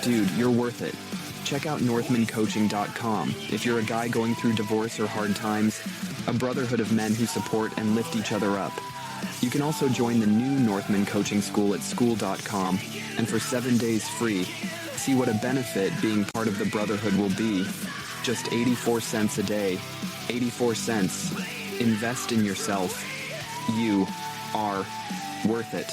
Dude, you're worth it. Check out NorthmanCoaching.com if you're a guy going through divorce or hard times, a brotherhood of men who support and lift each other up. You can also join the new Northman Coaching School at school.com, and for 7 days free, see what a benefit being part of the brotherhood will be. Just 84 cents a day. 84 cents. Invest in yourself. You are worth it.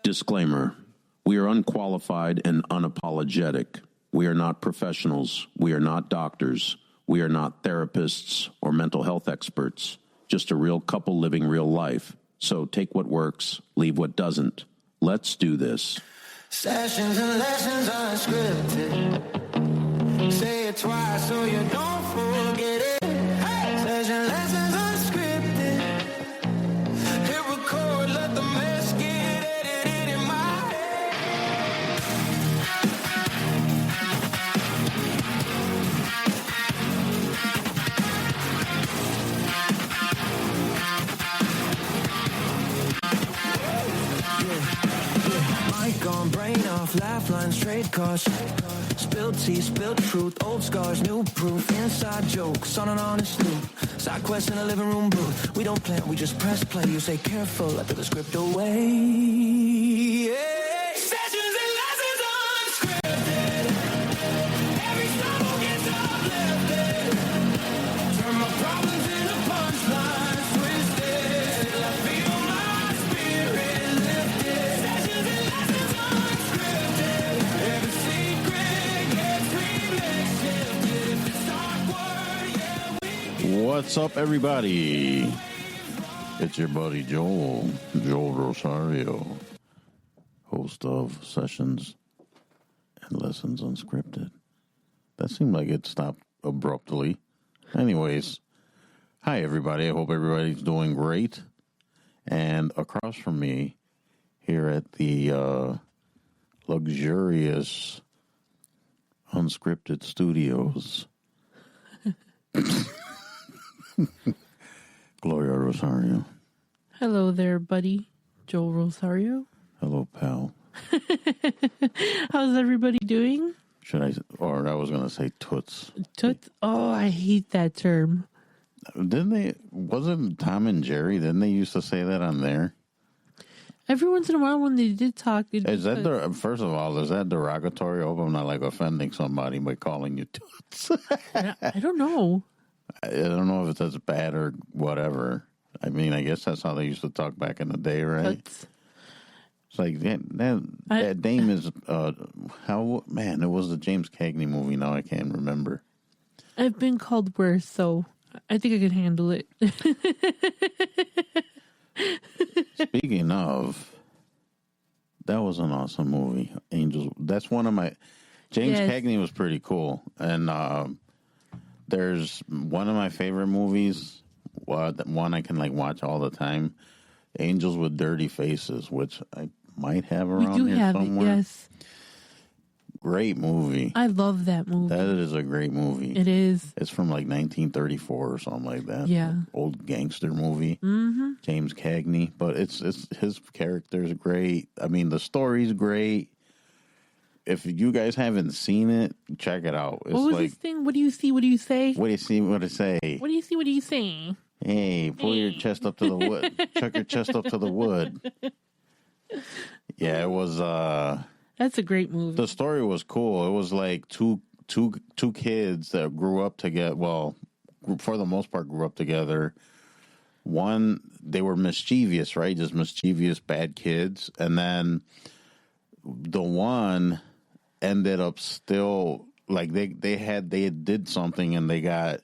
Disclaimer. We are unqualified and unapologetic. We are not professionals. We are not doctors. We are not therapists or mental health experts. Just a real couple living real life. So take what works, leave what doesn't. Let's do this. Sessions and lessons unscripted. Say it twice so you don't forget it. Hey! Session lessons unscripted. Hit record, let the mess get edited in my Mic on, brain off, laugh lines, trade costs. Spilled tea, spilled truth, old scars, new proof, inside jokes, on an honest loop. Side quest in a living room booth. We don't plan, we just press play. You say careful, I throw the script away. Yeah. Sessions and lessons unscripted. Every stumble gets uplifted. Turn my problems into punchlines, twisted. Still I feel my spirit lifted. Sessions and lessons unscripted. Every secret gets remixed, shifted. If it's awkward, yeah, What's up, everybody? It's your buddy Joel Rosario, host of Sessions and Lessons Unscripted. That seemed like it stopped abruptly. Anyways, hi, everybody. I hope everybody's doing great. And across from me, here at the luxurious Unscripted Studios, Gloria Rosario. Hello there, buddy. Joel Rosario. Hello, pal. How's everybody doing? I was going to say toots. Toots? Oh, I hate that term. Wasn't Tom and Jerry, didn't they used to say that on there? Every once in a while when they did talk. First of all, is that derogatory? I hope I'm not like offending somebody by calling you toots. I don't know. I don't know if that's bad or whatever. I mean, I guess that's how they used to talk back in the day, right? Toots. It's like that name is it was the James Cagney movie. Now I can't remember. I've been called worse, so I think I can handle it. Speaking of, that was an awesome movie, Angels. That's one of my James Cagney was pretty cool, and there's one of my favorite movies. One I can watch all the time. Angels with Dirty Faces, which I might have around here somewhere. It, yes. Great movie. I love that movie. That is a great movie. It is. It's from 1934 or something like that. Yeah. Old gangster movie. Mm-hmm. James Cagney. But it's his character's great. I mean, the story's great. If you guys haven't seen it, check it out. It's what was this thing? What do you see? What do you say? What do you see? What do you say? What do you see? What do you say? Hey, pull your chest up to the wood. Chuck your chest up to the wood. Yeah, it was. That's a great movie. The story was cool. It was like two kids that grew up together. Well, for the most part, grew up together. One, they were mischievous, right? Just mischievous, bad kids. And then the one ended up still like they did something and they got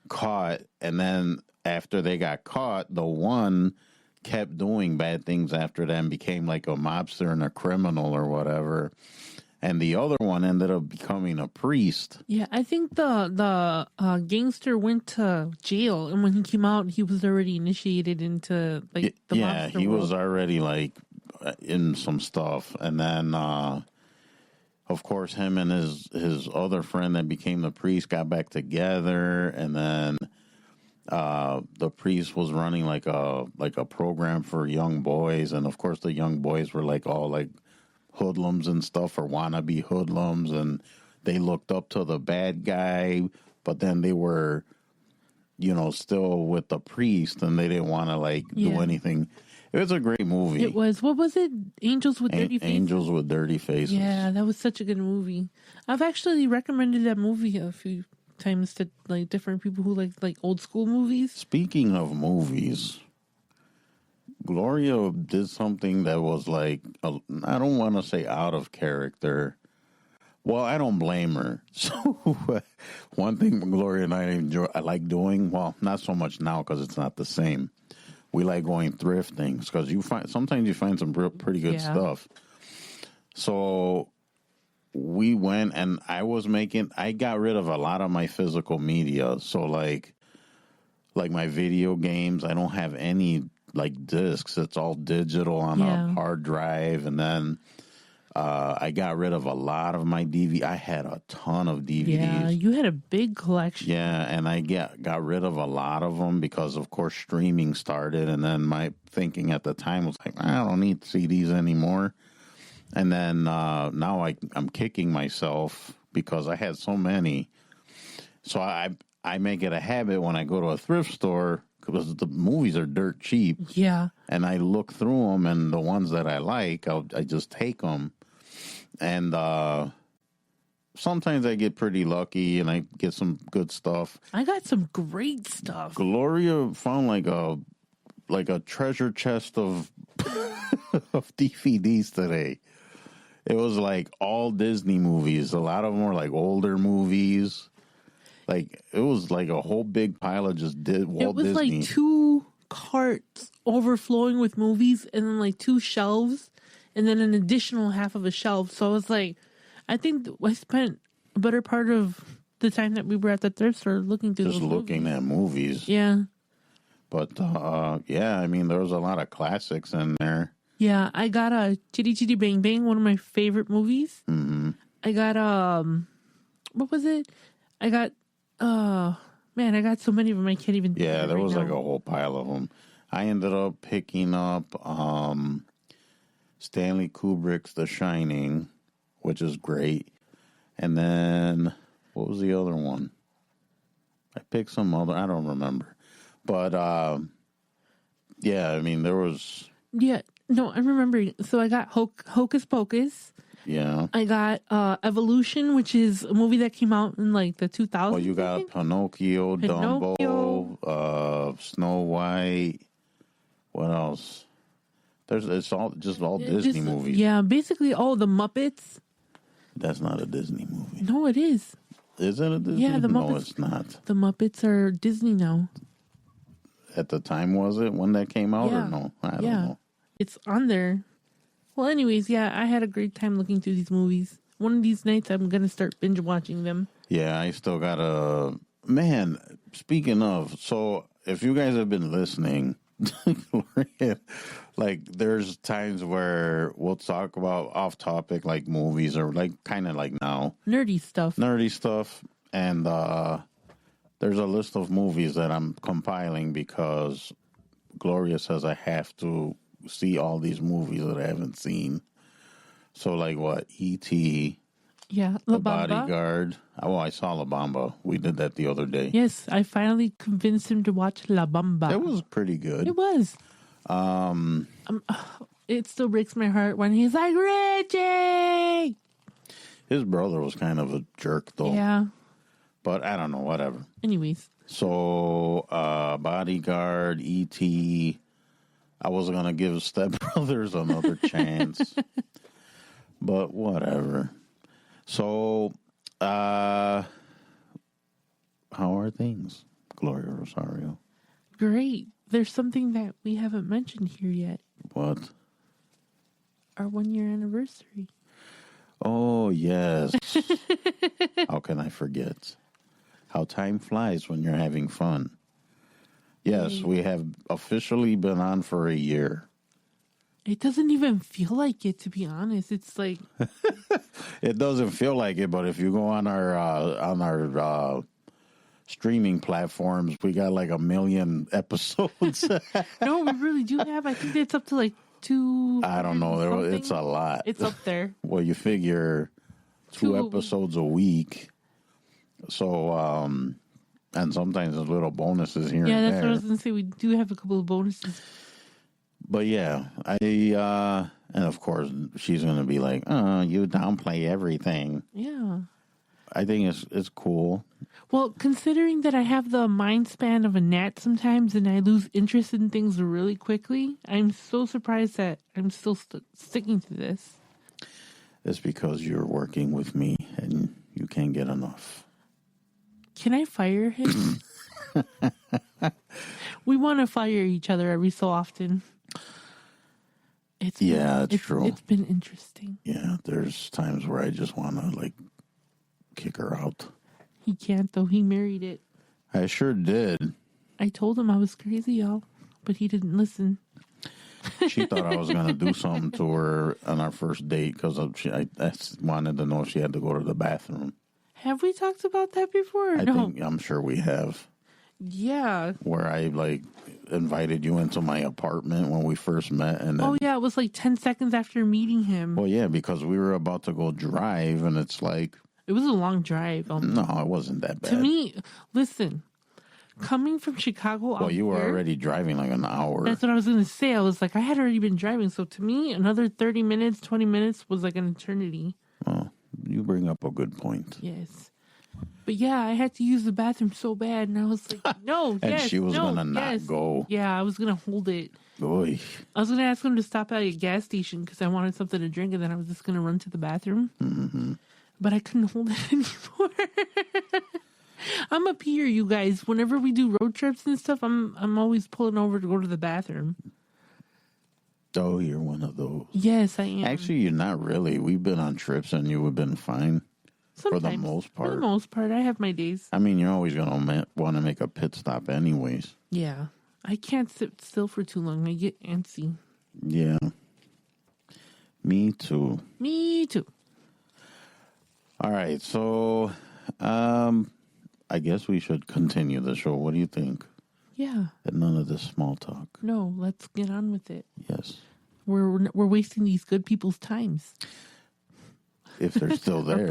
caught. And then after they got caught, the one kept doing bad things after them, became like a mobster and a criminal or whatever. And the other one ended up becoming a priest. Yeah, I think the gangster went to jail, and when he came out, he was already initiated into the mobster he world. was already in some stuff. And then, of course, him and his other friend that became the priest got back together, and then the priest was running like a program for young boys, and of course the young boys were like all like hoodlums and stuff, or wannabe hoodlums, and they looked up to the bad guy, but then they were, still with the priest, and they didn't want to like do anything. It was a great movie. It was. What was it? Angels with Dirty Faces? Angels with Dirty Faces. Yeah, that was such a good movie. I've actually recommended that movie a few times to like different people who like old school movies. Speaking of movies, Gloria did something that was like, I don't want to say out of character. Well, I don't blame her. So one thing Gloria and I like doing, well, not so much now because it's not the same. We like going thrifting because sometimes you find some pretty good stuff. So we went, and I got rid of a lot of my physical media. So like my video games, I don't have any like discs. It's all digital on a hard drive. And then I got rid of a lot of my DVD. I had a ton of DVDs. Yeah, you had a big collection. Yeah, and I got rid of a lot of them because, of course, streaming started. And then my thinking at the time was like, I don't need CDs anymore. And then now I'm kicking myself because I had so many. So I make it a habit when I go to a thrift store, because the movies are dirt cheap. Yeah. And I look through them, and the ones that I like, I just take them. And sometimes I get pretty lucky, and I get some good stuff. I got some great stuff. Gloria found like a treasure chest of of DVDs today. It was like all Disney movies. A lot of them were like older movies. Like it was like a whole big pile of just Walt Disney. It was like 2 carts overflowing with movies, and then like 2 shelves, and then an additional half of a shelf. So I was like, I think I spent a better part of the time that we were at the thrift store looking through just those looking movies. at movies. Yeah. But yeah, I mean, there was a lot of classics in there. Yeah, I got a Chitty Chitty Bang Bang, one of my favorite movies. Mm-hmm. I got what was it? I got man, I got so many of them I can't even. Yeah, there right was now. like a whole pile of them. I ended up picking up Stanley Kubrick's The Shining, which is great. And then what was the other one? I picked some other. I don't remember, but yeah, I mean there was. Yeah, no, I'm remembering. So I got Hocus Pocus. Yeah. I got Evolution, which is a movie that came out in like the 2000s. Oh, you got Pinocchio, Dumbo, Snow White. What else? It's all Disney movies. Yeah, basically all the Muppets. That's not a Disney movie. No, it is. Is it a Disney? Yeah, the Muppets. No, it's not. The Muppets are Disney now. At the time, was it when that came out or no? I don't know. It's on there. Well, anyways, yeah, I had a great time looking through these movies. One of these nights, I'm going to start binge watching them. Yeah, I still got a... Man, speaking of, so if you guys have been listening, like there's times where we'll talk about off-topic, like movies or like kind of like now. Nerdy stuff. And there's a list of movies that I'm compiling because Gloria says I have to see all these movies that I haven't seen. So like what? E.T., Yeah, The La Bamba. Bodyguard. Oh, I saw La Bamba. We did that the other day. Yes, I finally convinced him to watch La Bamba. It was pretty good. It was. It still breaks my heart when he's like, Reggie! His brother was kind of a jerk though. Yeah. But I don't know, whatever. Anyways. So, Bodyguard, E.T., I wasn't going to give Step Brothers another chance. But whatever. So, how are things, Gloria Rosario? Great. There's something that we haven't mentioned here yet. What? Our 1-year anniversary. Oh, yes. How can I forget? How time flies when you're having fun. Yes, we have officially been on for a year. It doesn't even feel like it, to be honest. It's like... It doesn't feel like it, but if you go on our streaming platforms. We got like 1 million episodes. No, we really do have. I think it's up to like 2. I don't know. It's a lot. It's up there. Well, you figure 2 episodes a week. So, and sometimes there's little bonuses here and there. Yeah, that's what I was going to say. We do have a couple of bonuses. But yeah, and of course, she's going to be like, you downplay everything. Yeah. I think it's cool. Well, considering that I have the mind span of a gnat sometimes and I lose interest in things really quickly, I'm so surprised that I'm still sticking to this. It's because you're working with me and you can't get enough. Can I fire him? We want to fire each other every so often. It's true. It's been interesting. Yeah, there's times where I just want to like kick her out. He can't, though. He married it. I sure did. I told him I was crazy, y'all, but he didn't listen. She thought I was going to do something to her on our first date because I wanted to know if she had to go to the bathroom. Have we talked about that before? I'm sure we have. Yeah. Where I like invited you into my apartment when we first met, and then, it was like 10 seconds after meeting him. Well, yeah, because we were about to go drive, and it's like it was a long drive. No, it wasn't that bad. To me, listen, coming from Chicago, well, you were already driving like an hour. That's what I was going to say. I was like, I had already been driving, so to me, another 30 minutes, 20 minutes was like an eternity. Oh, you bring up a good point. Yes. But yeah, I had to use the bathroom so bad, and I was like, no, and she was going to not go. Yeah, I was going to hold it. Oy. I was going to ask him to stop at a gas station because I wanted something to drink, and then I was just going to run to the bathroom. Mm-hmm. But I couldn't hold it anymore. I'm a peer, you guys. Whenever we do road trips and stuff, I'm always pulling over to go to the bathroom. Oh, you're one of those. Yes, I am. Actually, you're not really. We've been on trips, and you have been fine. Sometimes. For the most part. For the most part, I have my days. I mean, you're always going to want to make a pit stop anyways. Yeah. I can't sit still for too long. I get antsy. Yeah. Me too. Me too. All right. So, I guess we should continue the show. What do you think? Yeah. And none of this small talk. No, let's get on with it. Yes. We're wasting these good people's times. If they're still there. Or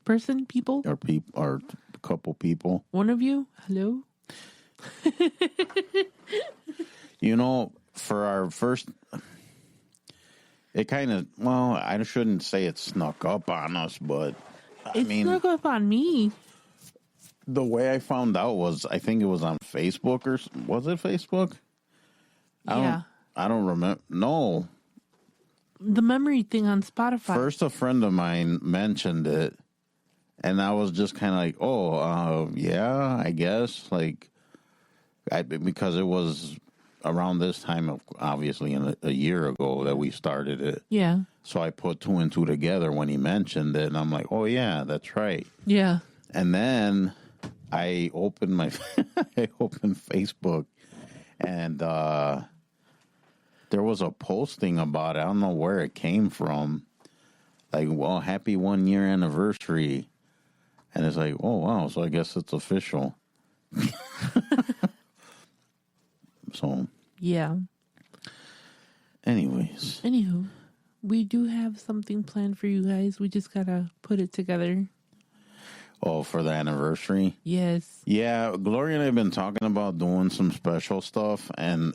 person, people. Or a couple people. One of you? Hello? You know, for our first, it kind of, well, I shouldn't say it snuck up on us, but It snuck up on me. The way I found out was, I think it was on Facebook was it Facebook? Yeah. I don't remember. No. The memory thing on Spotify. First, a friend of mine mentioned it, and I was just kind of like, yeah, I guess. Like, because it was around this time, obviously, a year ago that we started it. Yeah. So I put 2 and 2 together when he mentioned it, and I'm like, oh, yeah, that's right. Yeah. And then I opened Facebook, and there was a posting about it. I don't know where it came from. Like, well, happy 1 year anniversary. And it's like, oh, wow. So I guess it's official. So. Yeah. Anywho, we do have something planned for you guys. We just gotta put it together. Oh, for the anniversary? Yes. Yeah, Gloria and I have been talking about doing some special stuff, and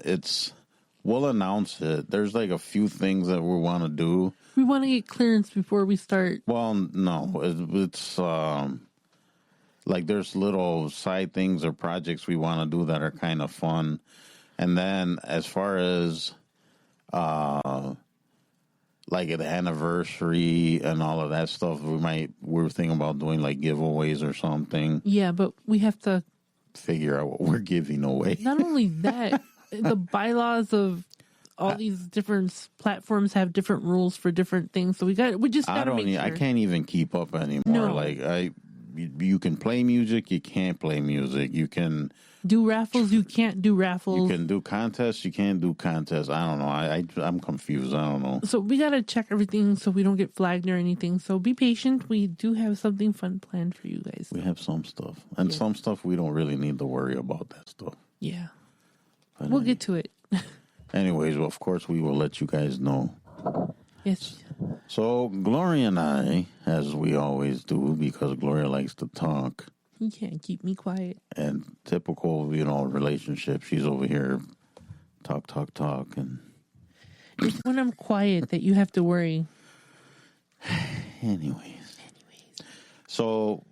we'll announce it. There's like a few things that we want to do. We want to get clearance before we start. Well, no, it's like there's little side things or projects we want to do that are kind of fun. And then as far as like the anniversary and all of that stuff, we're thinking about doing like giveaways or something. Yeah, but we have to figure out what we're giving away. Not only that, the bylaws of all these different platforms have different rules for different things. So we just gotta make sure. I can't even keep up anymore. No. Like you can play music, you can't play music. You can do raffles. You can't do You raffles. can do contests. You can't do contests. I don't know. I'm confused. I don't know. So we got to check everything so we don't get flagged or anything. So be patient. We do have something fun planned for you guys. We have some stuff. And some stuff we don't really need to worry about that stuff. Yeah. But We'll get to it. anyways, well, of course, we will let you guys know. Yes. So Gloria and I, as we always do, because Gloria likes to talk, You can't keep me quiet. and typical, relationship, she's over here talk, and It's when I'm quiet that you have to worry. anyways. So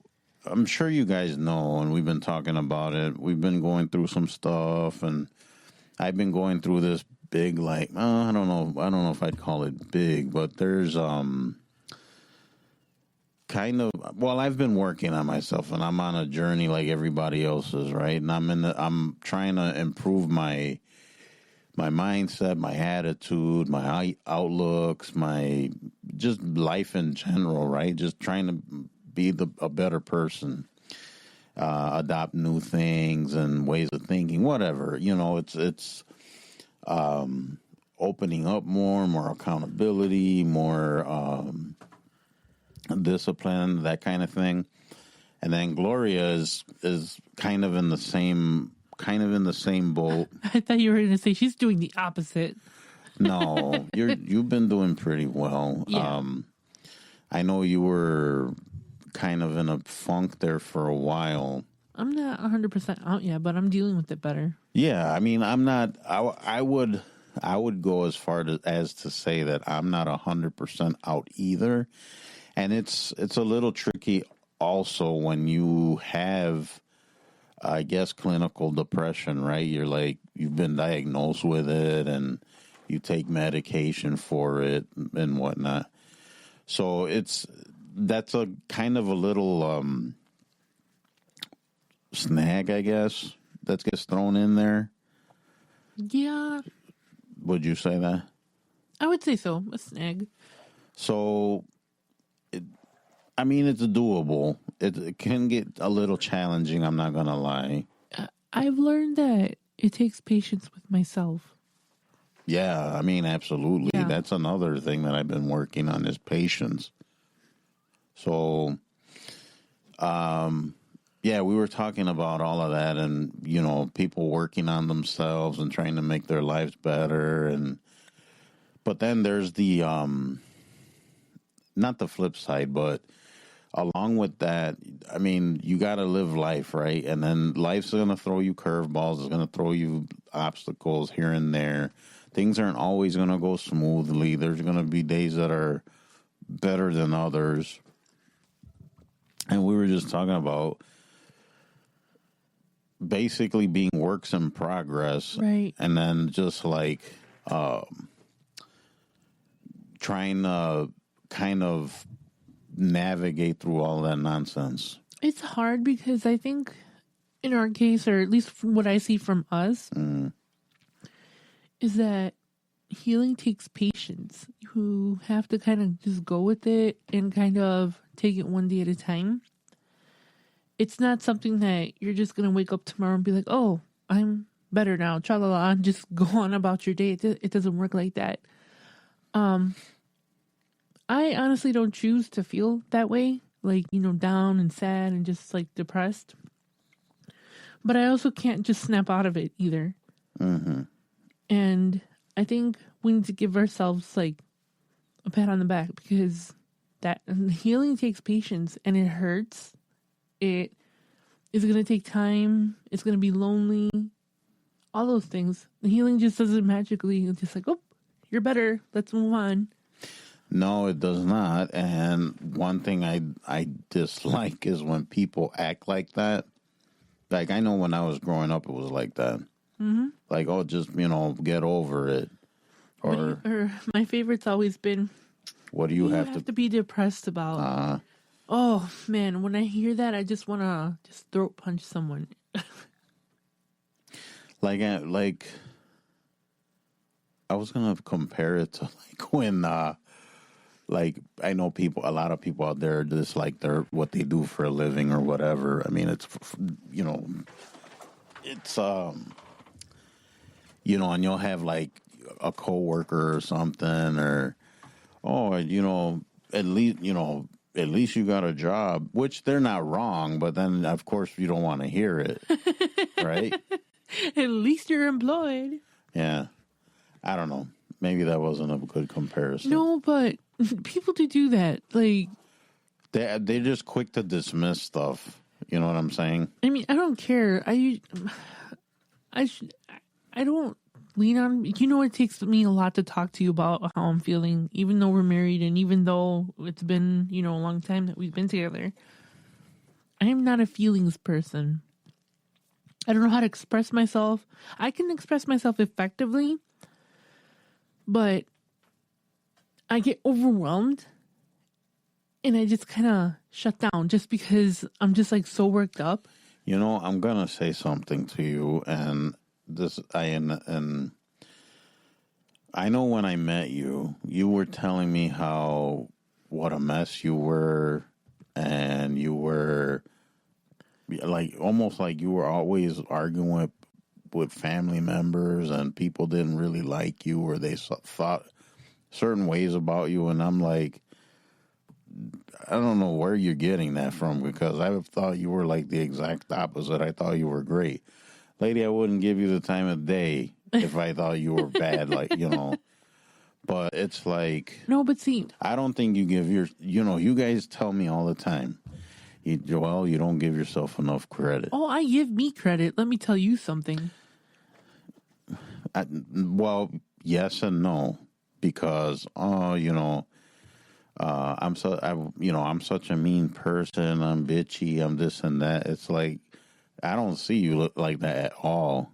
I'm sure you guys know, and we've been talking about it. We've been going through some stuff, and I've been going through this big, I don't know if I'd call it big, but there's I've been working on myself, and I'm on a journey like everybody else is, right? And I'm trying to improve my mindset, my attitude, my outlooks, my just life in general, right? Just trying to be a better person, adopt new things and ways of thinking, whatever. It's opening up more accountability, more discipline, that kind of thing. And then Gloria is kind of in the same boat. I thought you were going to say she's doing the opposite. No, you've been doing pretty well. Yeah. I know you were kind of in a funk there for a while. I'm not 100% out yet, but I'm dealing with it better. Yeah, I mean, I'm not. I would go as far as to say that I'm not 100% out either, and it's a little tricky also when you have, I guess, clinical depression, right? You've been diagnosed with it, and you take medication for it and whatnot. So that's a kind of a little snag, I guess, that gets thrown in there. Yeah, Would you say that? I would say so. A snag. So, it's doable. It can get a little challenging, I'm not going to lie. I've learned that it takes patience with myself. Yeah, absolutely. Yeah. That's another thing that I've been working on is patience. So, yeah, we were talking about all of that and, people working on themselves and trying to make their lives better. But then there's the, not the flip side, but along with that, you got to live life, right? And then life's going to throw you curveballs. It's going to throw you obstacles here and there. Things aren't always going to go smoothly. There's going to be days that are better than others. And we were just talking about basically being works in progress. Right. And then just trying to kind of navigate through all that nonsense. It's hard because I think in our case, or at least from what I see from us, is that healing takes patience. You have to kind of just go with it and kind of take it one day at a time. It's not something that you're just going to wake up tomorrow and be like, oh, I'm better now, tra-la-la, and just go on about your day. It doesn't work like that. I honestly don't choose to feel that way, down and sad and just depressed. But I also can't just snap out of it either. Mm-hmm. And I think we need to give ourselves a pat on the back because that healing takes patience and it hurts. It is going to take time. It's going to be lonely. All those things. The healing just doesn't magically just oh, you're better. Let's move on. No, it does not. And one thing I dislike is when people act like that. I know when I was growing up, it was like that. Mm-hmm. Oh, just, get over it. Or my favorite's always been, what do you have to be depressed about? Oh, man, when I hear that, I just want to just throat punch someone. I was going to compare it to when, I know a lot of people out there just they're what they do for a living or whatever. It's, it's you know, and you'll have like a coworker or something, or oh, you know, at least you got a job, which they're not wrong, but then of course you don't want to hear it, right? At least you're employed. Yeah, I don't know. Maybe that wasn't a good comparison. No, but people do that. Like, They're just quick to dismiss stuff. You know what I'm saying? I mean, I don't care. I don't lean on. You know, it takes me a lot to talk to you about how I'm feeling, even though we're married and even though it's been, you know, a long time that we've been together. I am not a feelings person. I don't know how to express myself. I can express myself effectively, but I get overwhelmed and I just kind of shut down just because I'm just like so worked up. You know, I'm gonna say something to you, and and I know when I met you, you were telling me what a mess you were, and you were like almost like you were always arguing with family members, and people didn't really like you, or they thought certain ways about you, and I'm like, I don't know where you're getting that from, because I thought you were like the exact opposite. I thought you were great. Lady, I wouldn't give you the time of day if I thought you were bad, like, you know. But it's like... No, but see... I don't think you give your... You know, you guys tell me all the time, Joel, you don't give yourself enough credit. Oh, I give me credit. Let me tell you something. Well, yes and no. Because, you know... I'm such a mean person. I'm bitchy. I'm this and that. It's like, I don't see you look like that at all.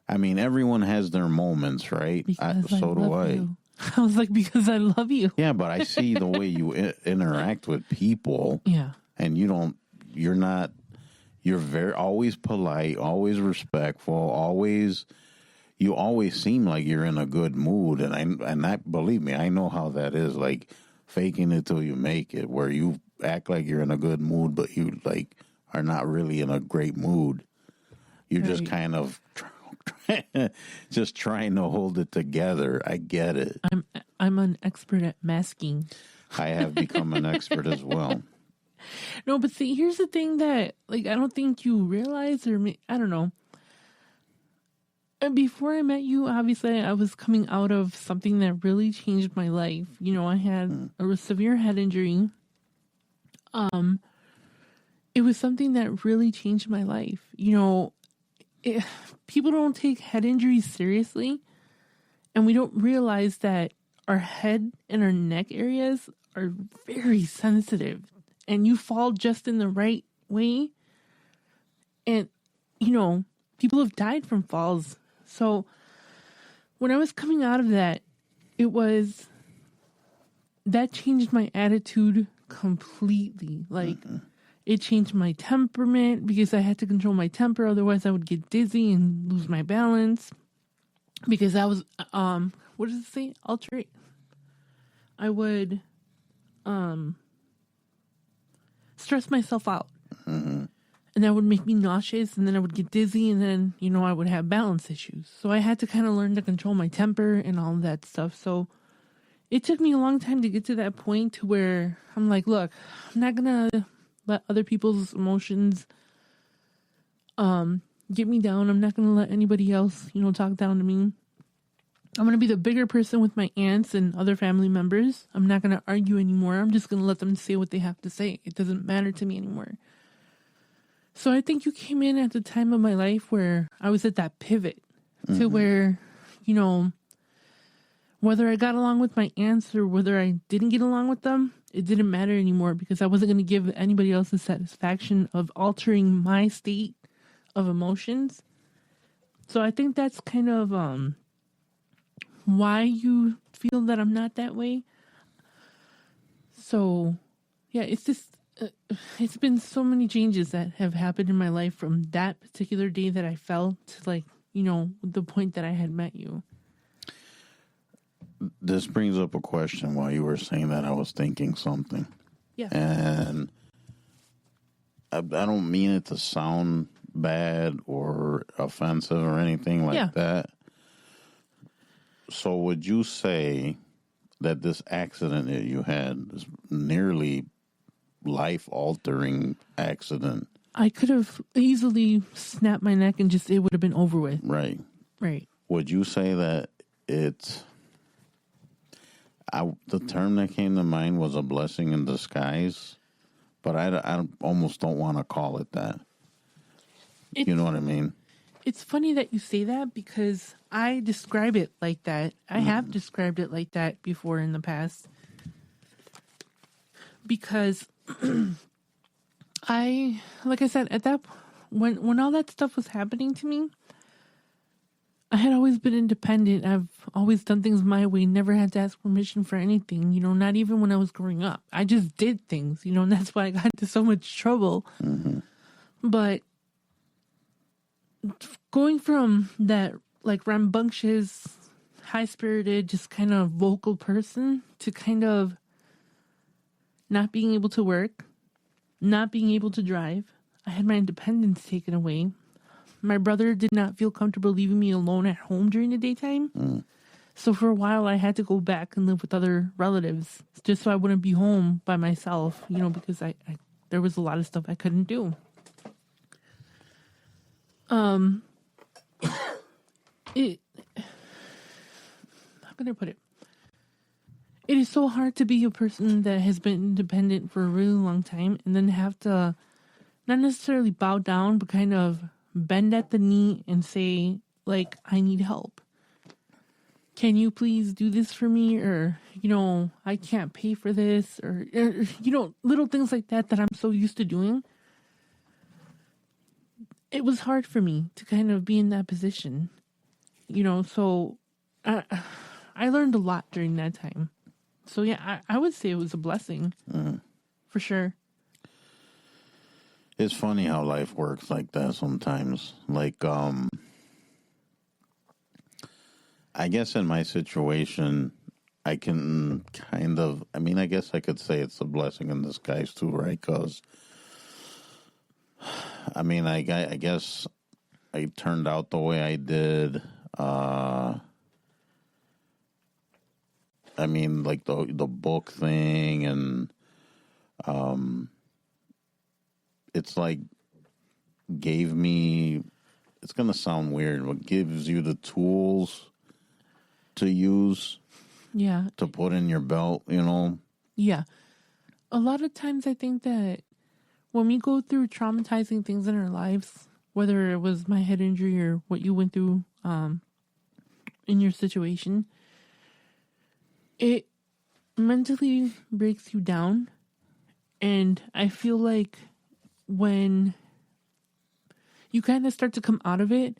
I mean, everyone has their moments, right? So do I. You. I was like, because I love you. Yeah, but I see the way you interact with people. Yeah. And you're very, always polite, always respectful, you always seem like you're in a good mood. And I believe me, I know how that is. Like, faking it till you make it, where you act like you're in a good mood, but you like are not really in a great mood. You're just kind of just trying to hold it together. I get it. I'm an expert at masking. I have become an expert as well. No, but see, here's the thing that like I don't think you realize, or I don't know. And before I met you, obviously, I was coming out of something that really changed my life. You know, I had a severe head injury. It was something that really changed my life. You know, people don't take head injuries seriously, and we don't realize that our head and our neck areas are very sensitive, and you fall just in the right way. And, you know, people have died from falls. So when I was coming out of that, that changed my attitude completely. Like, it changed my temperament because I had to control my temper. Otherwise, I would get dizzy and lose my balance. Because I was, what does it say? Alterate. I would, stress myself out. Mm-hmm. And that would make me nauseous, and then I would get dizzy, and then, you know, I would have balance issues. So I had to kind of learn to control my temper and all of that stuff. So it took me a long time to get to that point to where I'm like, look, I'm not going to let other people's emotions get me down. I'm not going to let anybody else, you know, talk down to me. I'm going to be the bigger person with my aunts and other family members. I'm not going to argue anymore. I'm just going to let them say what they have to say. It doesn't matter to me anymore. So I think you came in at the time of my life where I was at that pivot to where, you know, whether I got along with my aunts or whether I didn't get along with them, it didn't matter anymore because I wasn't going to give anybody else the satisfaction of altering my state of emotions. So I think that's kind of why you feel that I'm not that way. So, yeah, it's just... it's been so many changes that have happened in my life from that particular day that I fell to, like, you know, the point that I had met you. This brings up a question while you were saying that. I was thinking something. Yeah. And I don't mean it to sound bad or offensive or anything like that. So would you say that this accident that you had, this nearly life-altering accident, I could have easily snapped my neck and it would have been over with. right? Right. Would you say that the term that came to mind was a blessing in disguise, but I almost don't want to call it that. You know what I mean? It's funny that you say that because I describe it like that. I have described it like that before in the past. Because like I said, at that when all that stuff was happening to me, I had always been independent. I've always done things my way, never had to ask permission for anything, not even when I was growing up. I just did things, and that's why I got into so much trouble. Mm-hmm. But going from that, like, rambunctious, high-spirited, just kind of vocal person to kind of not being able to work, not being able to drive. I had my independence taken away. My brother did not feel comfortable leaving me alone at home during the daytime. So for a while, I had to go back and live with other relatives just so I wouldn't be home by myself, because I there was a lot of stuff I couldn't do. How can I put it? It is so hard to be a person that has been independent for a really long time and then have to not necessarily bow down, but kind of bend at the knee and say, like, I need help. Can you please do this for me? Or, I can't pay for this. Or, little things like that I'm so used to doing. It was hard for me to kind of be in that position. So I learned a lot during that time. So, yeah, I would say it was a blessing. For sure. It's funny how life works like that sometimes. Like, I guess in my situation, I can kind of, I guess I could say it's a blessing in disguise too, right? Because, I guess I turned out the way I did. Like the book thing, and it's like gave me, it's going to sound weird, but gives you the tools to use. Yeah. To put in your belt, Yeah. A lot of times I think that when we go through traumatizing things in our lives, whether it was my head injury or what you went through in your situation, it mentally breaks you down. And I feel like when you kind of start to come out of it,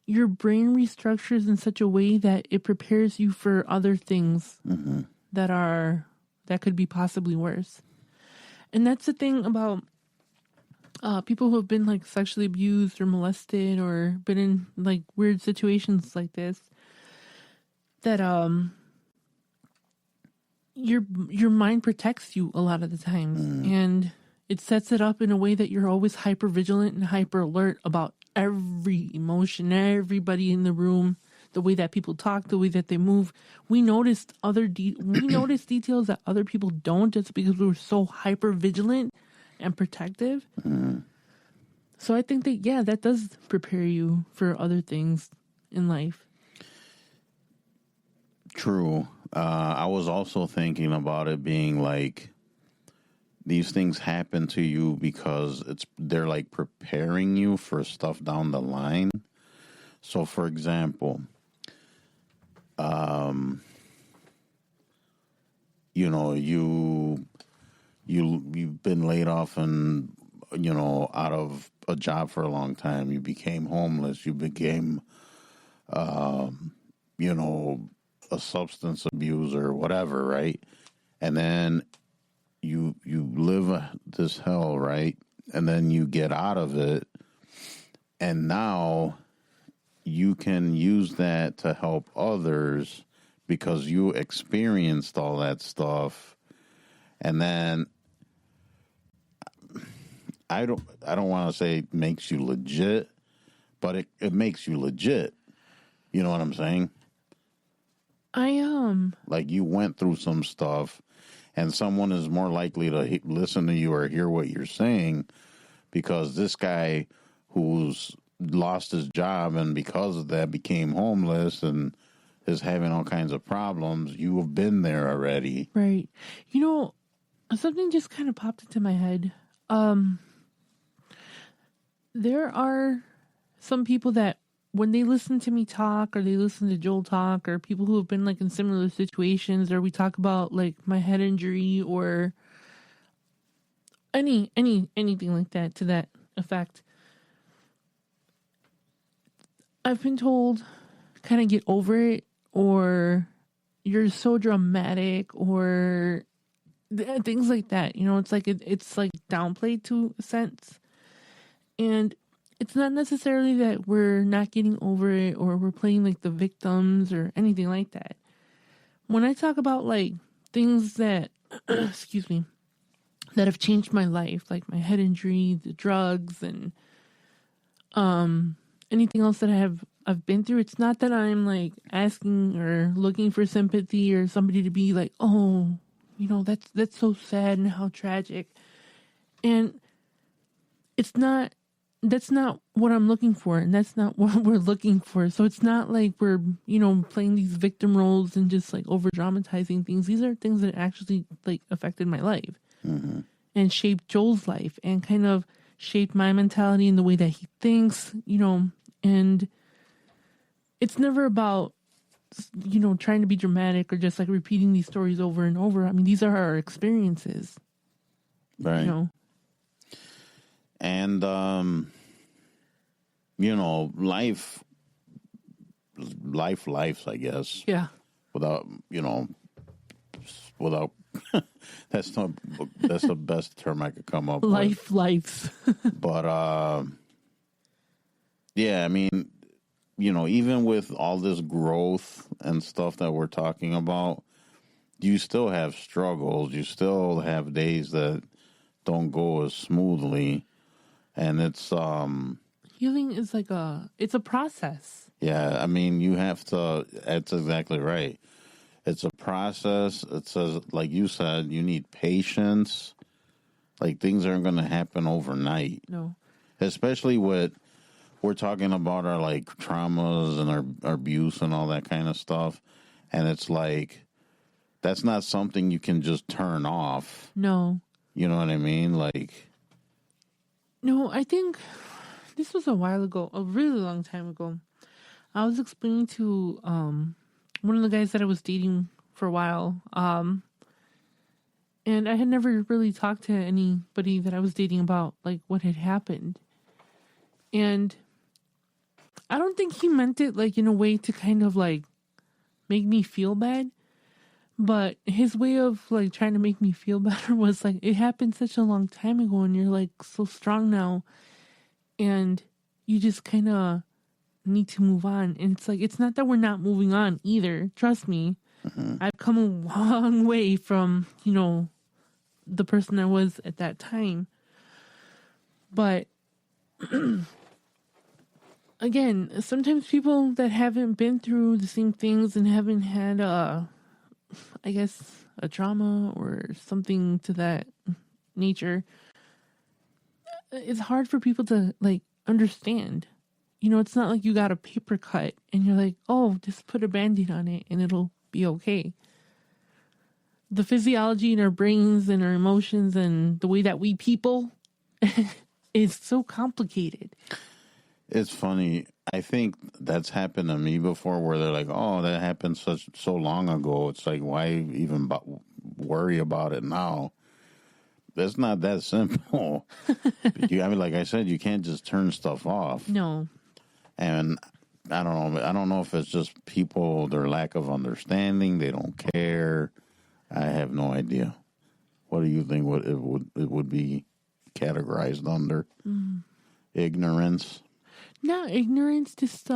your brain restructures in such a way that it prepares you for other things that could be possibly worse. And that's the thing about people who have been like sexually abused or molested or been in like weird situations like this, that your mind protects you a lot of the times, and it sets it up in a way that you're always hyper vigilant and hyper alert about every emotion, everybody in the room, the way that people talk, the way that they move. We noticed we notice details that other people don't, just because we were so hyper vigilant and protective. So I think that, yeah, that does prepare you for other things in life. True. I was also thinking about it being like, these things happen to you because they're like preparing you for stuff down the line. So, for example, you've been laid off and out of a job for a long time. You became homeless. You became, a substance abuser, whatever, right? And then you live this hell, right? And then you get out of it, and now you can use that to help others because you experienced all that stuff. And then I don't want to say it makes you legit, but it makes you legit. You know what I'm saying? Like you went through some stuff, and someone is more likely to listen to you or hear what you're saying because this guy who's lost his job and because of that became homeless and is having all kinds of problems. You have been there already. Right. You know, something just kind of popped into my head. There are some people that when they listen to me talk or they listen to Joel talk or people who have been like in similar situations or we talk about like my head injury or anything like that to that effect. I've been told kind of get over it or you're so dramatic or things like that. You know, it's like it's like downplayed to a sense. And it's not necessarily that we're not getting over it or we're playing like the victims or anything like that. When I talk about like things that, excuse me, that have changed my life, like my head injury, the drugs, and anything else that I've been through, it's not that I'm like asking or looking for sympathy or somebody to be like, oh, you know, that's so sad and how tragic. And that's not what I'm looking for, and that's not what we're looking for. So it's not like we're, you know, playing these victim roles and just like over dramatizing things. These are things that actually like affected my life and shaped Joel's life and kind of shaped my mentality and the way that he thinks, you know, and it's never about, you know, trying to be dramatic or just like repeating these stories over and over. I mean, these are our experiences. Right. You know? And, you know, life, I guess. Yeah. Without, you know, that's the best term I could come up with. Lives. But, yeah, I mean, you know, even with all this growth and stuff that we're talking about, you still have struggles. You still have days that don't go as smoothly. And it's healing is like it's a process. Yeah, I mean, you have to. That's exactly right. It's a process. It says, like you said, you need patience. Like things aren't going to happen overnight. No, especially with we're talking about our like traumas and our abuse and all that kind of stuff, and it's like that's not something you can just turn off. No, you know what I mean, like. No, I think this was a while ago, a really long time ago. I was explaining to one of the guys that I was dating for a while, and I had never really talked to anybody that I was dating about like what had happened. And I don't think he meant it like in a way to kind of like make me feel bad. But his way of like trying to make me feel better was like, it happened such a long time ago and you're like so strong now and you just kind of need to move on. And it's like, it's not that we're not moving on either. Trust me. I've come a long way from, you know, the person I was at that time. But again, sometimes people that haven't been through the same things and haven't had I guess a trauma or something to that nature, it's hard for people to like understand. You know, it's not like you got a paper cut and you're like, oh, just put a Band-Aid on it and it'll be okay. The physiology in our brains and our emotions and the way that we people is so complicated. It's funny. I think that's happened to me before where they're like, oh, that happened so long ago. It's like, why even worry about it now? It's not that simple. I mean, like I said, you can't just turn stuff off. No. And I don't know. I don't know if it's just people, their lack of understanding. They don't care. I have no idea. What do you think it would be categorized under? Ignorance? Not ignorance, just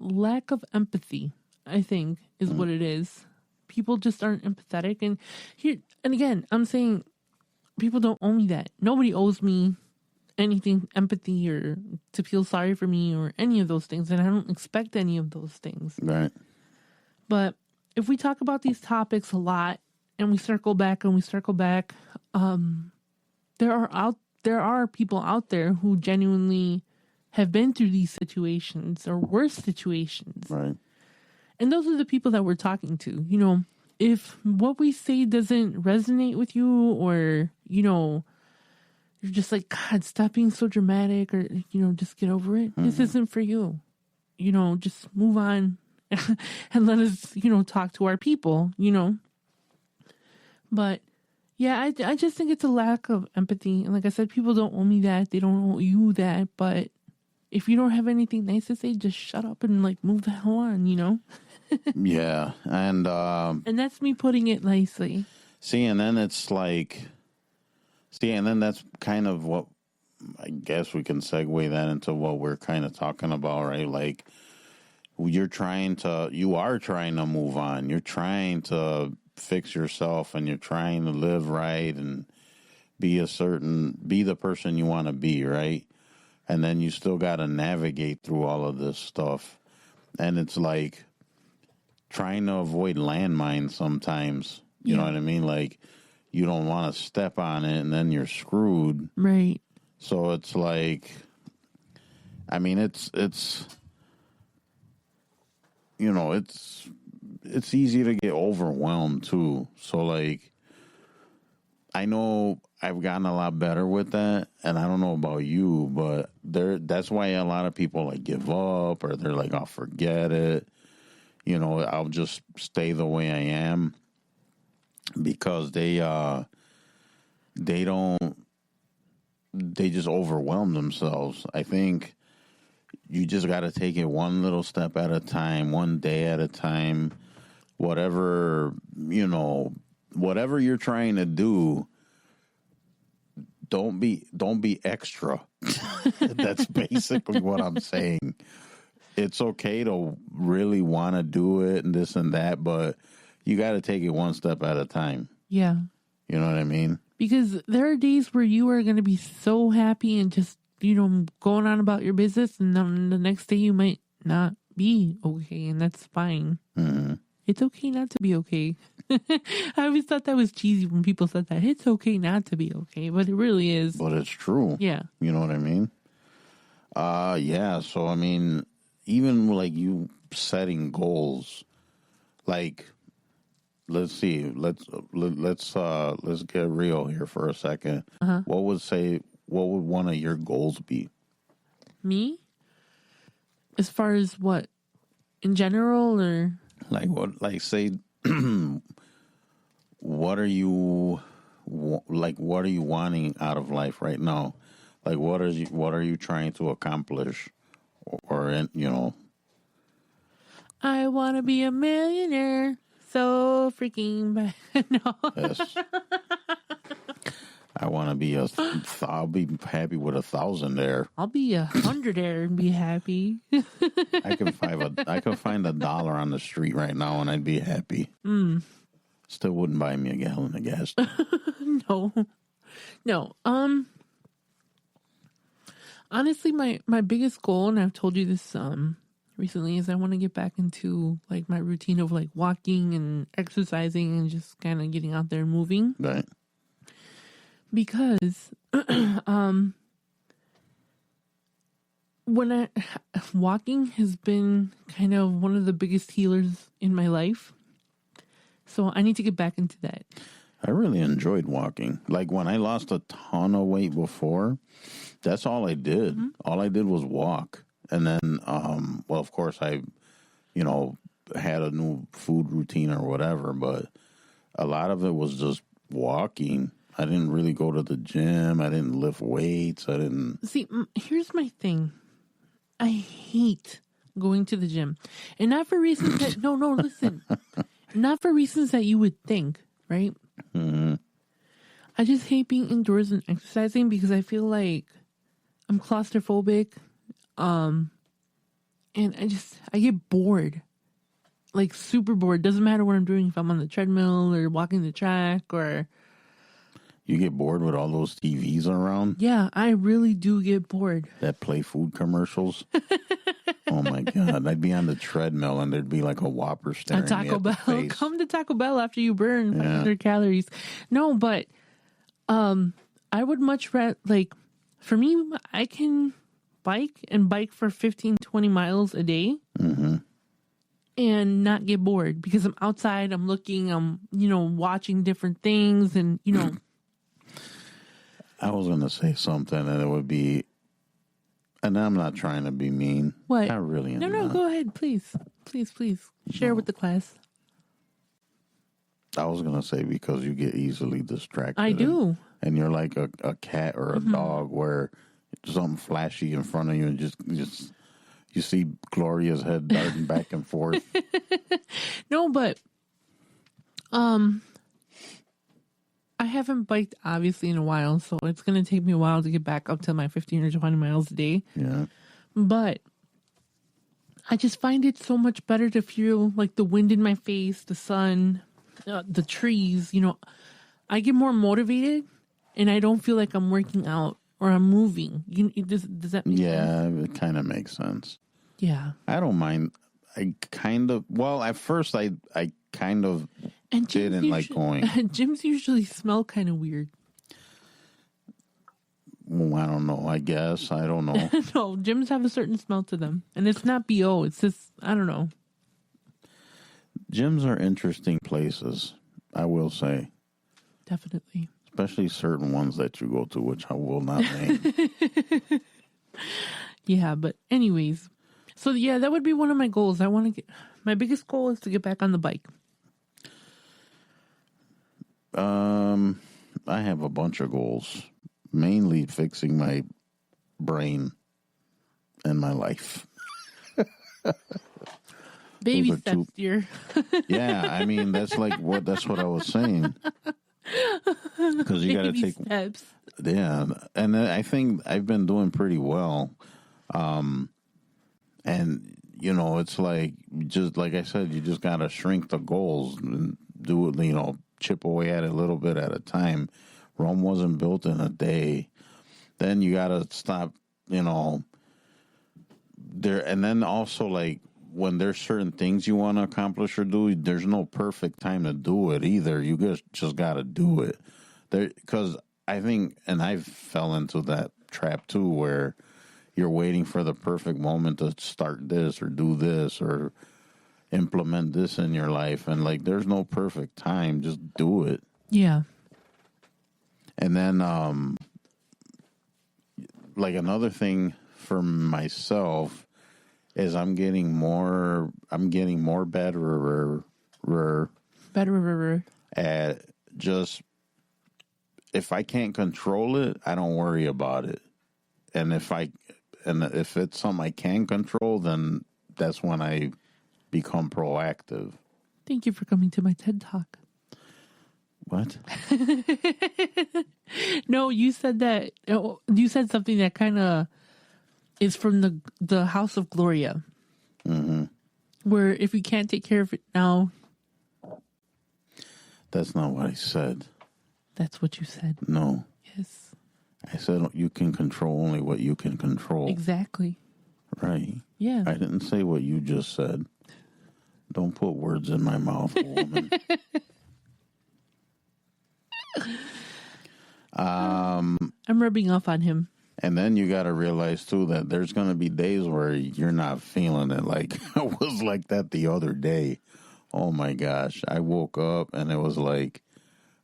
lack of empathy, I think, is what it is. People just aren't empathetic. And again, I'm saying people don't owe me that. Nobody owes me anything, empathy, or to feel sorry for me, or any of those things, and I don't expect any of those things. Right. But if we talk about these topics a lot and we circle back, there are people out there who genuinely have been through these situations or worse situations. Right. And those are the people that we're talking to. You know, if what we say doesn't resonate with you, or, you know, you're just like, God, stop being so dramatic, or, you know, just get over it. This isn't for you. You know, just move on and let us, you know, talk to our people, you know. But yeah, I just think it's a lack of empathy. And like I said, people don't owe me that. They don't owe you that. But if you don't have anything nice to say, just shut up and like move the hell on, you know? Yeah. And that's me putting it nicely. and then it's like, and then that's kind of what, I guess we can segue that into what we're kind of talking about, right? Like, you are trying to move on. You're trying to fix yourself, and you're trying to live right and be the person you want to be, right? And then you still got to navigate through all of this stuff. And it's like trying to avoid landmines sometimes. You know what I mean? Like, you don't want to step on it, and then you're screwed. Right. So it's like, I mean, it's you know, it's easy to get overwhelmed too. So like, I know I've gotten a lot better with that, and I don't know about you, but that's why a lot of people like give up, or they're like, "I'll forget it." You know, I'll just stay the way I am, because they just overwhelm themselves. I think you just got to take it one little step at a time, one day at a time. Whatever, you know, whatever you're trying to do, don't be extra. That's basically what I'm saying. It's okay to really want to do it and this and that, but you got to take it one step at a time. Yeah. You know what I mean? Because there are days where you are going to be so happy and just, you know, going on about your business, and then the next day you might not be okay, and that's fine. Mm-hmm. It's okay not to be okay. I always thought that was cheesy when people said that. It's okay not to be okay, but it really is. But it's true. Yeah. You know what I mean? Yeah. So, I mean, even like you setting goals, like, let's see, let's get real here for a second. Uh-huh. What would one of your goals be? Me? As far as what? In general, or? Like what? Like, say, what are you wanting out of life right now? Like, what are you trying to accomplish, or you know? I want to be a millionaire. So freaking bad. No. Yes. I want to be I'll be happy with 1,000 there. I'll be 100 there and be happy. I could find $1 on the street right now and I'd be happy. Still wouldn't buy me a gallon of gas. No. Honestly, my biggest goal, and I've told you this recently, is I want to get back into like my routine of like walking and exercising and just kind of getting out there and moving. Right. Because walking has been kind of one of the biggest healers in my life. So I need to get back into that. I really enjoyed walking. Like when I lost a ton of weight before, that's all I did. Mm-hmm. All I did was walk. And then, well, of course I, you know, had a new food routine or whatever, but a lot of it was just walking. I didn't really go to the gym. I didn't lift weights. I didn't. See, here's my thing. I hate going to the gym. And not for reasons that, no, listen. Not for reasons that you would think, right? Mm-hmm. I just hate being indoors and exercising because I feel like I'm claustrophobic. And I get bored. Like super bored. Doesn't matter what I'm doing, if I'm on the treadmill or walking the track or... You get bored with all those TVs around Yeah, I really do get bored. that play food commercials. Oh my God. I'd be on the treadmill and there'd be like a Whopper staring At me Taco at the Bell. face. Come to Taco Bell after you burn Yeah. 500 calories. No, but I would much rather, like, for me, I can bike for 15, 20 miles a day and not get bored because I'm outside, I'm looking, I'm, watching different things and, I was going to say something and it would be, and I'm not trying to be mean. What? I really am No, not. go ahead, please. Please. Share with the class. I was going to say because you get easily distracted. I do. And you're like a cat or a dog where something flashy in front of you and just you see Gloria's head darting back and forth. No, but I haven't biked obviously in a while, so it's going to take me a while to get back up to my 15 or 20 miles a day. Yeah. But I just find it so much better to feel like the wind in my face, the sun, the trees, I get more motivated and I don't feel like I'm working out or I'm moving. Does that make sense? Yeah, it kind of makes sense. Yeah. I don't mind. At first I kind of And didn't like going. Gyms usually smell kind of weird. Well, I don't know. I guess. I don't know. No, gyms have a certain smell to them. And it's not BO. It's just, I don't know. Gyms are interesting places, I will say. Definitely. Especially certain ones that you go to, which I will not name. Yeah, but anyways. So yeah, that would be one of my goals. My biggest goal is to get back on the bike. I have a bunch of goals, mainly fixing my brain and my life. Baby Those are steps, dear. Yeah, I mean that's what I was saying. Because you got to Baby take steps. Yeah, and I think I've been doing pretty well. And it's like just like I said, you just got to shrink the goals and do it. Chip away at it a little bit at a time. Rome wasn't built in a day. Then you got to stop. There, and then also like when there's certain things you want to accomplish or do, there's no perfect time to do it either. You just got to do it. Because I think, and I fell into that trap too, where you're waiting for the perfect moment to start this or do this or implement this in your life. And like, there's no perfect time. Just do it. Yeah. And then, like another thing for myself is I'm getting more better at just, if I can't control it, I don't worry about it. And if it's something I can control, then that's when I become proactive. Thank you for coming to my TED Talk. What? No, you said that. You said something that kind of is from the House of Gloria. Mm-hmm. Where if you can't take care of it now. That's not what I said. That's what you said. No. Yes. I said you can control only what you can control. Exactly. Right. Yeah. I didn't say what you just said. Don't put words in my mouth, woman. I'm rubbing off on him. And then you got to realize, too, that there's going to be days where you're not feeling it. Like, I was like that the other day. Oh, my gosh. I woke up and it was like,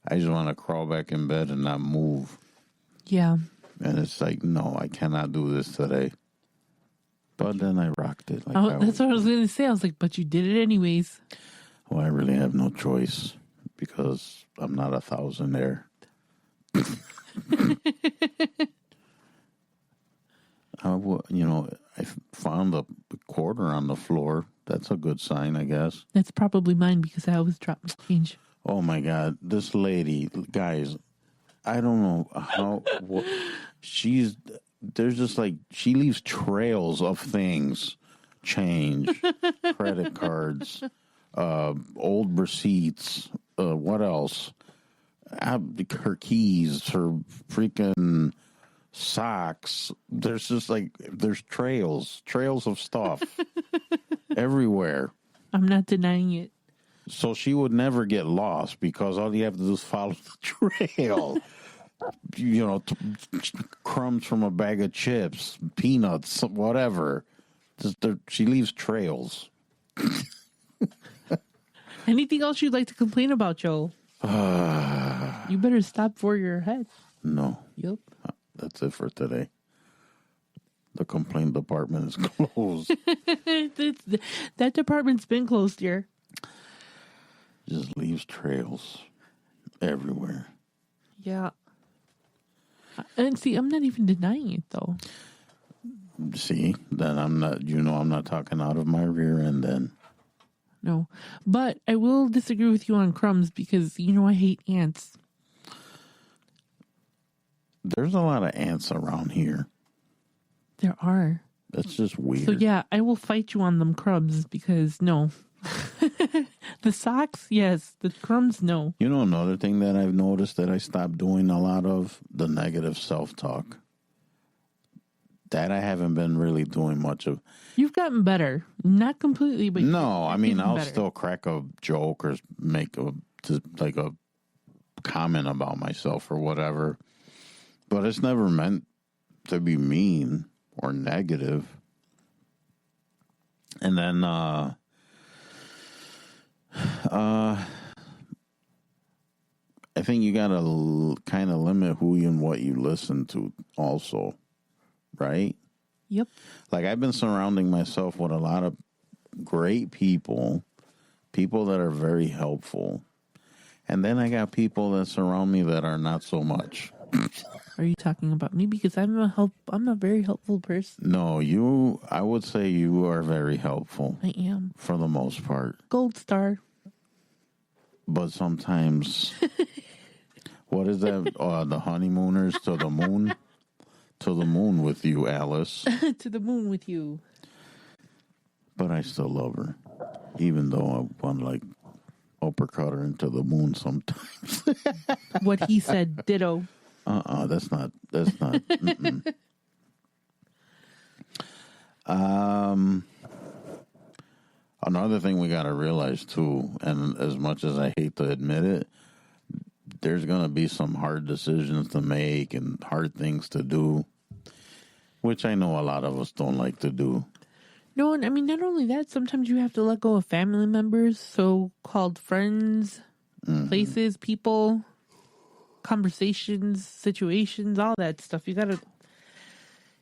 I just want to crawl back in bed and not move. Yeah. And it's like, no, I cannot do this today. But then I rocked it. Like That's what I was going to say. I was like, but you did it anyways. Well, I really have no choice because I'm not a thousandaire. I found a quarter on the floor. That's a good sign, I guess. That's probably mine because I always drop my change. Oh, my God. This lady, guys, I don't know there's just like, she leaves trails of things. Change, credit cards, old receipts, what else? Her keys, her freaking socks. There's just like, there's trails of stuff everywhere. I'm not denying it. So she would never get lost because all you have to do is follow the trail. You know, crumbs from a bag of chips, peanuts, whatever. She leaves trails. Anything else you'd like to complain about, Joel? You better stop for your head. No. Yep. That's it for today. The complaint department is closed. That department's been closed here. Just leaves trails everywhere. Yeah. And see, I'm not even denying it, though. See, then I'm not talking out of my rear end then. No. But I will disagree with you on crumbs because, I hate ants. There's a lot of ants around here. There are. That's just weird. So, yeah, I will fight you on them crumbs because, no. The socks, yes. The crumbs, no. You know another thing that I've noticed that I stopped doing a lot of? The negative self-talk. That I haven't been really doing much of. You've gotten better. Not completely, but no, I mean, I'll better. still crack a joke or make a comment about myself or whatever. But it's never meant to be mean or negative. And then, I think you gotta kind of limit who and what you listen to also, right? Yep. Like, I've been surrounding myself with a lot of great people that are very helpful. And then I got people that surround me that are not so much. Are you talking about me? Because I'm a very helpful person. No, I would say you are very helpful. I am. For the most part. Gold star. But sometimes, what is that? The honeymooners to the moon? To the moon with you, Alice. To the moon with you. But I still love her. Even though I want to, uppercut her into the moon sometimes. What he said, ditto. That's not. Mm-mm. Another thing we got to realize too, and as much as I hate to admit it, there's going to be some hard decisions to make and hard things to do, which I know a lot of us don't like to do. No, and I mean, not only that, sometimes you have to let go of family members, so-called friends, places, people, conversations, situations, all that stuff.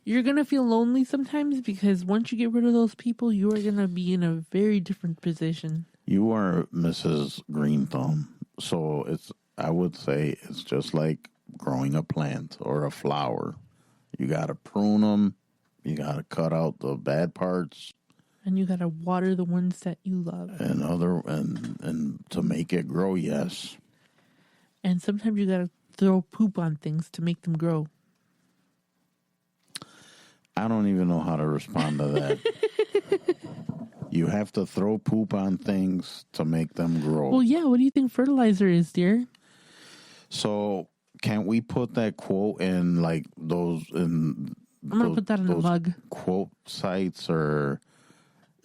You're going to feel lonely sometimes because once you get rid of those people, you are going to be in a very different position. You are Mrs. Green Thumb. So I would say it's just like growing a plant or a flower. You got to prune them. You got to cut out the bad parts. And you got to water the ones that you love. And to make it grow, yes. And sometimes you got to throw poop on things to make them grow. I don't even know how to respond to that. You have to throw poop on things to make them grow. Well, yeah. What do you think fertilizer is, dear? So, can't we put that quote in those in? I'm gonna put that in the mug. Quote sites or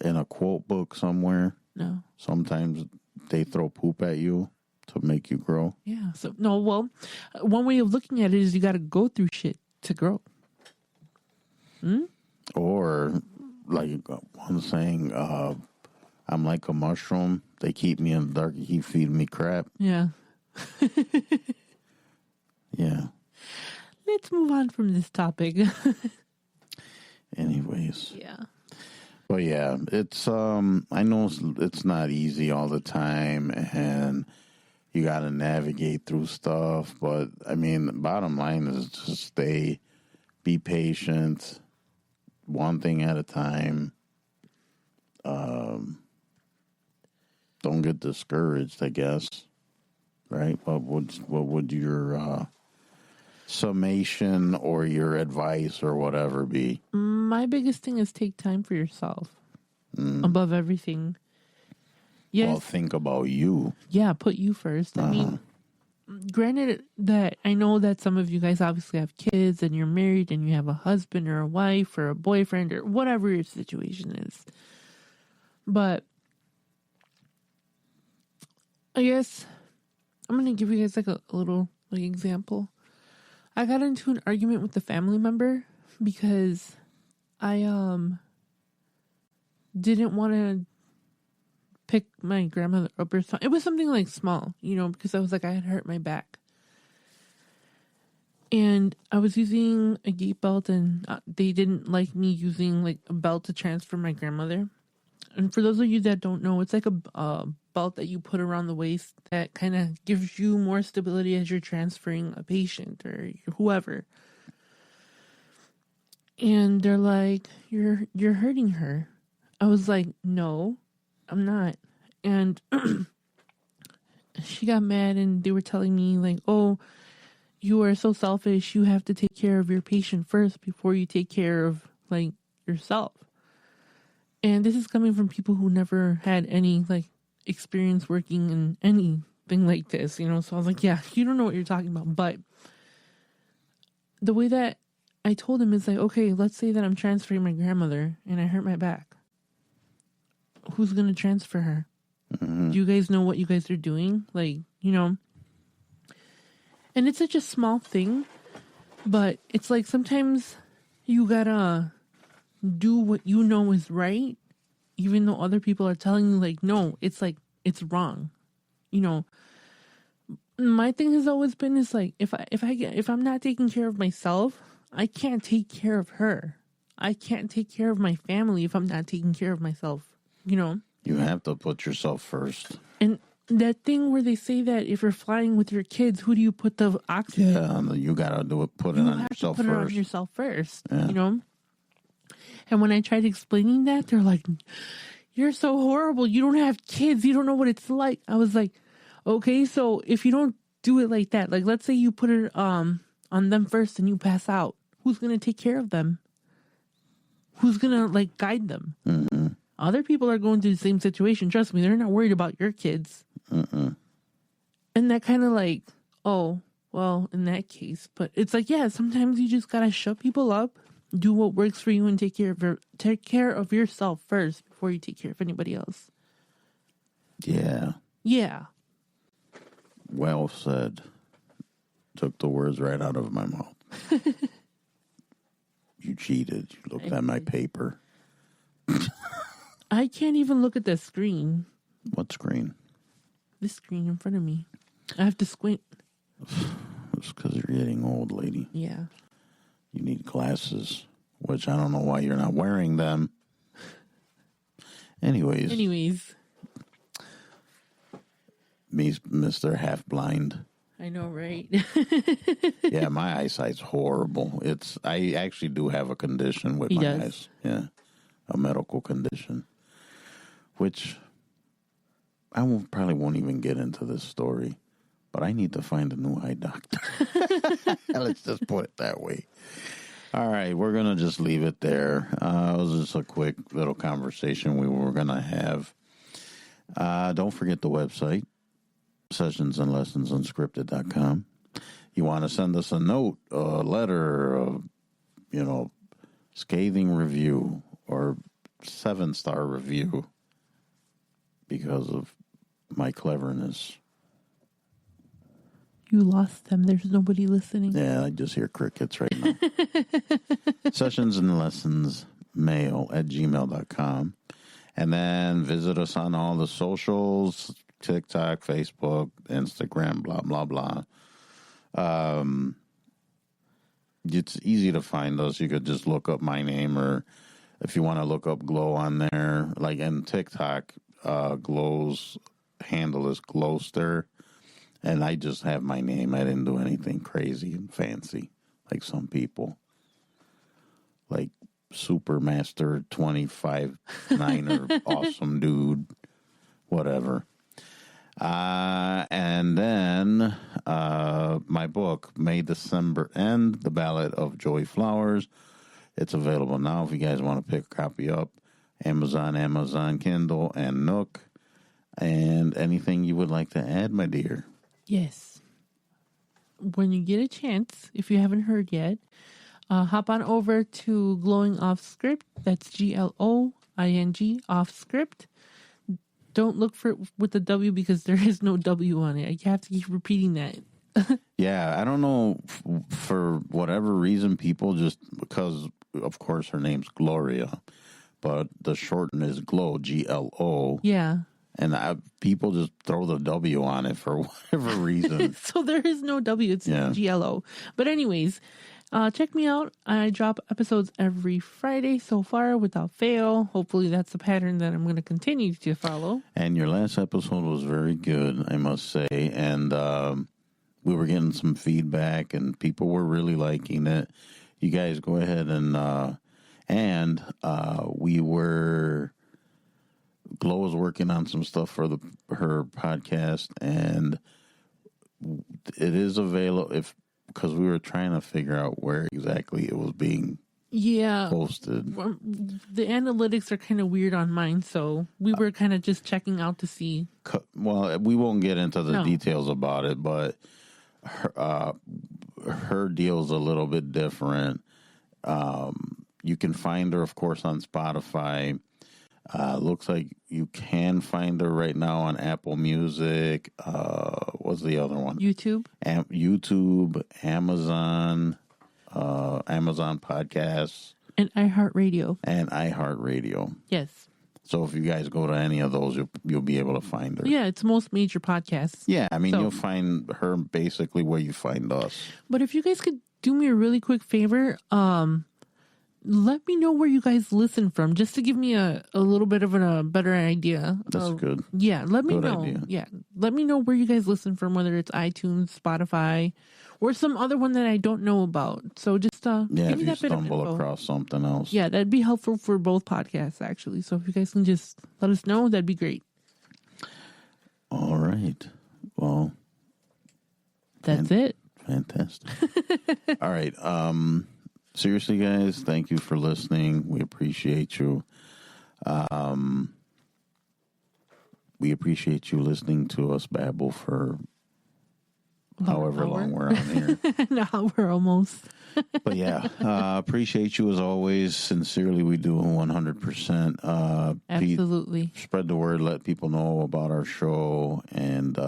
in a quote book somewhere. No. Sometimes they throw poop at you to make you grow. Yeah. So no. Well, one way of looking at it is you got to go through shit to grow. Or like one saying, I'm like a mushroom. They keep me in the dark. You keep feeding me crap. Yeah. Yeah. Let's move on from this topic. Anyways. Yeah. But yeah, it's I know it's not easy all the time and you got to navigate through stuff, but I mean, the bottom line is just be patient, one thing at a time. Don't get discouraged, I guess. Right? What would your summation or your advice or whatever be? My biggest thing is take time for yourself above everything. Yes. Well, think about you. Yeah, put you first. I mean, granted that I know that some of you guys obviously have kids and you're married and you have a husband or a wife or a boyfriend or whatever your situation is. But I guess I'm going to give you guys like a little like example. I got into an argument with a family member because I didn't want to pick my grandmother up or something. It was something like small, you know, because I was like, I had hurt my back. And I was using a gait belt and they didn't like me using like a belt to transfer my grandmother. And for those of you that don't know, it's like a belt that you put around the waist that kind of gives you more stability as you're transferring a patient or whoever. And they're like, you're hurting her. I was like, no, I'm not. And she got mad and they were telling me like, oh, you are so selfish. You have to take care of your patient first before you take care of like yourself. And this is coming from people who never had any like experience working in anything like this, you know? So I was like, yeah, you don't know what you're talking about. But the way that I told him is like, okay, let's say that I'm transferring my grandmother and I hurt my back. Who's going to transfer her? Do you guys know what you guys are doing? Like, you know, and it's such a small thing, but it's like sometimes you gotta do what you know is right, even though other people are telling you like, no, it's like, it's wrong. You know, my thing has always been is like, if I'm not taking care of myself, I can't take care of her. I can't take care of my family if I'm not taking care of myself, you know? You have to put yourself first. And that thing where they say that if you're flying with your kids, who do you put the oxygen? Yeah, you gotta do it. Put it on yourself Put it on first. yourself first. Yeah. You know. And when I tried explaining that, they're like, "You're so horrible. You don't have kids. You don't know what it's like." I was like, "Okay, so if you don't do it like that, like let's say you put it on them first and you pass out, who's gonna take care of them? Who's gonna like guide them?" Mm-hmm. Other people are going through the same situation. Trust me, they're not worried about your kids. Mm-mm. And that kind of like, oh, well, in that case. But it's like, yeah, sometimes you just got to shut people up, do what works for you, and take care of yourself first before you take care of anybody else. Yeah. Yeah. Well said. Took the words right out of my mouth. You cheated. You looked at my paper. I can't even look at the screen. What screen? This screen in front of me. I have to squint. It's because you're getting old, lady. Yeah. You need glasses, which I don't know why you're not wearing them. Anyways, me, Mr. Half Blind. I know, right? Yeah, my eyesight's horrible. I actually do have a condition with my eyes. Yeah, a medical condition, which I probably won't even get into this story, but I need to find a new eye doctor. Let's just put it that way. All right, we're going to just leave it there. It was just a quick little conversation we were going to have. Don't forget the website, sessionsandlessonsunscripted.com. You want to send us a note, a letter, scathing review or 7-star review because of my cleverness. You lost them. There's nobody listening. Yeah, I just hear crickets right now. sessionsandlessonsmail@gmail.com. And then visit us on all the socials, TikTok, Facebook, Instagram, blah, blah, blah. It's easy to find us. You could just look up my name, or if you want to look up Glow on there, like in TikTok, Glow's handle is Glowster. And I just have my name. I didn't do anything crazy and fancy like some people. Like Supermaster 25-9er, awesome dude, whatever. And then my book, May December End, The Ballad of Joy Flowers. It's available now if you guys want to pick a copy up. Amazon, Kindle, and Nook. And anything you would like to add, my dear? Yes. when you get a chance, if you haven't heard yet, hop on over to Glowing Off Script. That's GLOING off script. Don't look for it with the W because there is no W on it. You have to keep repeating that. Yeah, I don't know, for whatever reason, people just, because of course her name's Gloria, but the shorten is Glow, GLO. Yeah. And people just throw the W on it for whatever reason. So there is no W. It's GLO. But anyways, check me out. I drop episodes every Friday so far without fail. Hopefully that's a pattern that I'm going to continue to follow. And your last episode was very good, I must say. And we were getting some feedback, and people were really liking it. You guys go ahead and we were... Glow is working on some stuff for her podcast, and it is available because we were trying to figure out where exactly it was being posted. The analytics are kind of weird on mine, so we were kind of just checking out to see. Well, we won't get into the details about it, but her deal's a little bit different. You can find her, of course, on Spotify. Looks like you can find her right now on Apple Music. What's the other one? YouTube, Amazon, Amazon Podcasts, and iHeartRadio. Yes. So if you guys go to any of those, you'll be able to find her. Yeah, it's most major podcasts. Yeah, I mean, you'll find her basically where you find us. But if you guys could do me a really quick favor, let me know where you guys listen from, just to give me a little bit of a better idea. That's good. Yeah, let me Good know. idea. Yeah, let me know where you guys listen from, whether it's iTunes, Spotify, or some other one that I don't know about. So just give me if you that bit of stumble info. across something else. Yeah, that'd be helpful for both podcasts, actually. So if you guys can just let us know, that'd be great. All right. Well, that's it. Fantastic. All right. Seriously, guys, thank you for listening. We appreciate you. We appreciate you listening to us babble for however long we're on here. Now we're almost. But yeah, appreciate you as always. Sincerely, we do 100%. Absolutely. Spread the word. Let people know about our show. And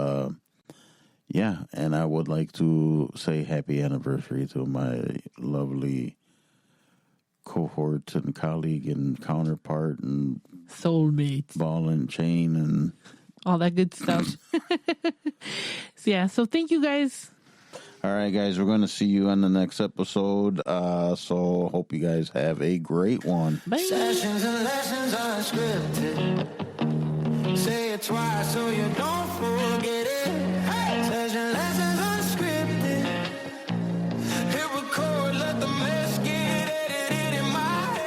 and I would like to say happy anniversary to my lovely cohort and colleague and counterpart and soulmates, ball and chain and all that good stuff. So thank you guys. All right, guys, we're going to see you on the next episode. So hope you guys have a great one. Bye. Sessions and lessons unscripted. Say it twice so you don't forget it. Hey! Session lessons unscripted. Hit record, let the mess get edited in my head.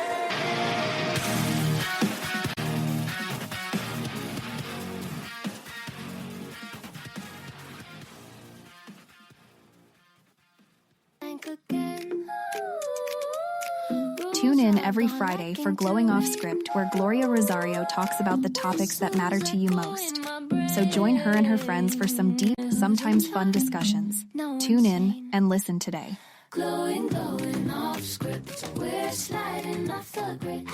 Tune in every Friday for Glowing Off Script, where Gloria Rosario talks about the topics that matter to you most. So join her and her friends for some deep, sometimes fun discussions. Tune in and listen today. Glowing off script, we're sliding off the grid.